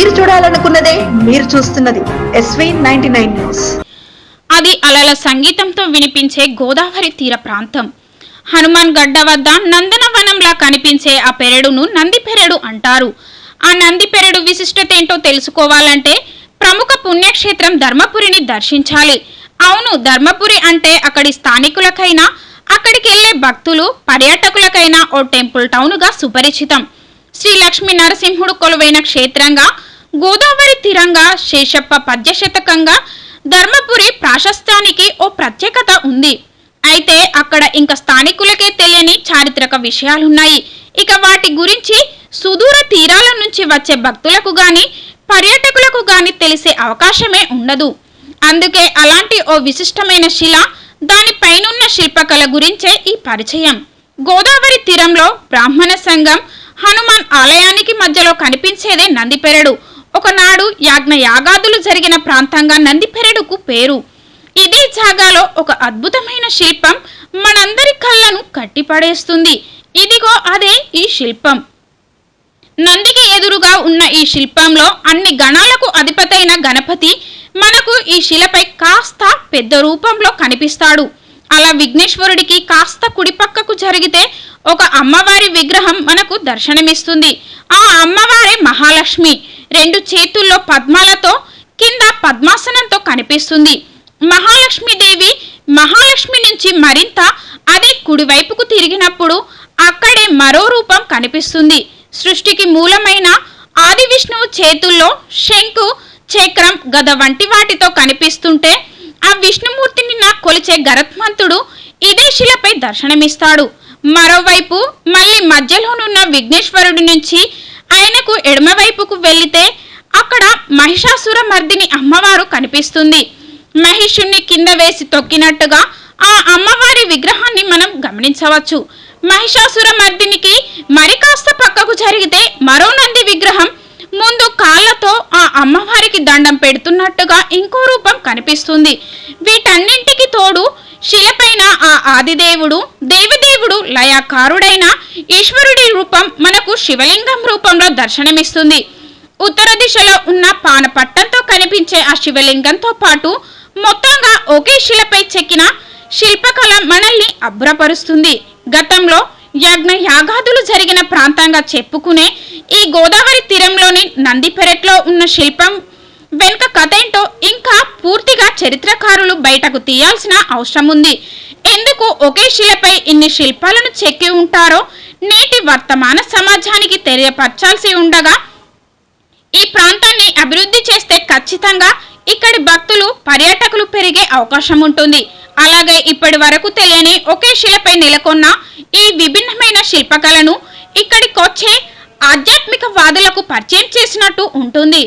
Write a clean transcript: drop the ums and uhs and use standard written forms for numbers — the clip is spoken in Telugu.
మీరు చూడాలనుకున్నదే మీరు చూస్తున్నది SV99 న్యూస్. అది అలల సంగీతంతో వినిపించే గోదావరి తీర ప్రాంతం. హనుమాన్ గడ్డ వద్ద నందనవనంలా కనిపించే ఆ పెరడును నంది పెరడు అంటారు. ఆ నంది పెరడు విశిష్టత ఏంటో తెలుసుకోవాలంటే ప్రముఖ పుణ్యక్షేత్రం ధర్మపురిని దర్శించాలి. అవును, ధర్మపురి అంటే అక్కడి స్థానికులకైనా అక్కడికి వెళ్లే భక్తులు పర్యాటకులకైనా ఓ టెంపుల్ టౌన్గా సుపరిచితం. శ్రీ లక్ష్మీ నరసింహుడు కొలువైన క్షేత్రంగా, గోదావరి తీరంగా, శేషప్ప పద్యశతకంగా ధర్మపురి ప్రాశస్త్యానికి ఓ ప్రత్యేకత ఉంది. అయితే అక్కడ ఇంకా స్థానికులకే తెలియని చారిత్రక విషయాలున్నాయి. ఇక వాటి గురించి సుదూర తీరాల నుంచి వచ్చే భక్తులకు గాని పర్యాటకులకు గాని తెలిసే అవకాశమే ఉండదు. అందుకే అలాంటి ఓ విశిష్టమైన శిల, దానిపైనున్న శిల్పకళ గురించే ఈ పరిచయం. గోదావరి తీరంలో బ్రాహ్మణ సంఘం హనుమాన్ ఆలయానికి మధ్యలో కనిపించేదే నందిపెరడు. ఒకనాడు యాగాదులు జరిగిన ప్రాంతంగా నందిపెరడుకు పేరు. ఇదే జాగాలో ఒక అద్భుతమైన శిల్పం మనందరి కళ్ళను కట్టిపడేస్తుంది. ఇదిగో అదే ఈ శిల్పం. నందికి ఎదురుగా ఉన్న ఈ శిల్పంలో అన్ని గణాలకు అధిపతైన గణపతి మనకు ఈ శిలపై కాస్త పెద్ద రూపంలో కనిపిస్తాడు. అలా విఘ్నేశ్వరుడికి కాస్త కుడిపక్కకు జరిగితే ఒక అమ్మవారి విగ్రహం మనకు దర్శనమిస్తుంది. ఆ అమ్మవారే మహాలక్ష్మి. 2 చేతుల్లో పద్మాలతో, కింద పద్మాసనంతో కనిపిస్తుంది. మహాలక్ష్మి నుంచి మరింత అదే కుడివైపుకు తిరిగినప్పుడు అక్కడే మరో రూపం కనిపిస్తుంది. సృష్టికి మూలమైన ఆది విష్ణువు చేతుల్లో శంకు, చక్రం, గద వంటి వాటితో కనిపిస్తుంటే ఆ విష్ణుమూర్తిని కొలిచే గరత్మంతుడు ఇదే శిలపై దర్శనమిస్తాడు. మరోవైపు మళ్ళీ మధ్యలోనున్న విఘ్నేశ్వరుడి నుంచి ఆయనకు ఎడమవైపుకు వెళితే అక్కడ మహిషాసుర మర్దిని అమ్మవారు కనిపిస్తుంది. మహిషుణ్ణి కింద వేసి తొక్కినట్టుగా ఆ అమ్మవారి విగ్రహాన్ని మనం గమనించవచ్చు. మహిషాసుర మర్దినికి మరి కాస్త పక్కకు జరిగితే మరో నంది విగ్రహం ముందు కాళ్లతో ఆ అమ్మవారికి దండం పెడుతున్నట్టుగా ఇంకో రూపం కనిపిస్తుంది. వీటన్నింటికి తోడు శిలపైన ఆ ఆదిదేవుడు, దేవదేవుడు, లయకారుడైన ఈశ్వరుడి రూపం మనకు శివలింగం రూపంలో దర్శనమిస్తుంది. ఉత్తర దిశలో ఉన్న పానపట్టంతో కనిపించే ఆ శివలింగంతో పాటు మొత్తంగా ఒకే శిలపై చెక్కిన శిల్పకళ మనల్ని అబ్బురపరుస్తుంది. గతంలో యాగాదులు జరిగిన ప్రాంతంగా చెప్పుకునే ఈ గోదావరి తీరంలోని నందిపెరట్లో ఉన్న శిల్పం వెనుక కథ ఏంటో ఇంకా పూర్తిగా చరిత్రకారులు బయటకు తీయాల్సిన అవసరం ఉంది. ఎందుకు ఒకే శిలపై ఇన్ని శిల్పాలను చెక్కి ఉంటారో నేటి వర్తమాన సమాజానికి తెలియపరచాల్సి ఉండగా, ఈ ప్రాంతాన్ని అభివృద్ధి చేస్తే ఖచ్చితంగా ఇక్కడి భక్తులు, పర్యాటకులు పెరిగే అవకాశం ఉంటుంది. అలాగే ఇప్పటి వరకు తెలియని ఒకే శిలపై నెలకొన్న ఈ విభిన్నమైన శిల్పకళను ఇక్కడికొచ్చే ఆధ్యాత్మిక వాదులకు పరిచయం చేసినట్టు ఉంటుంది.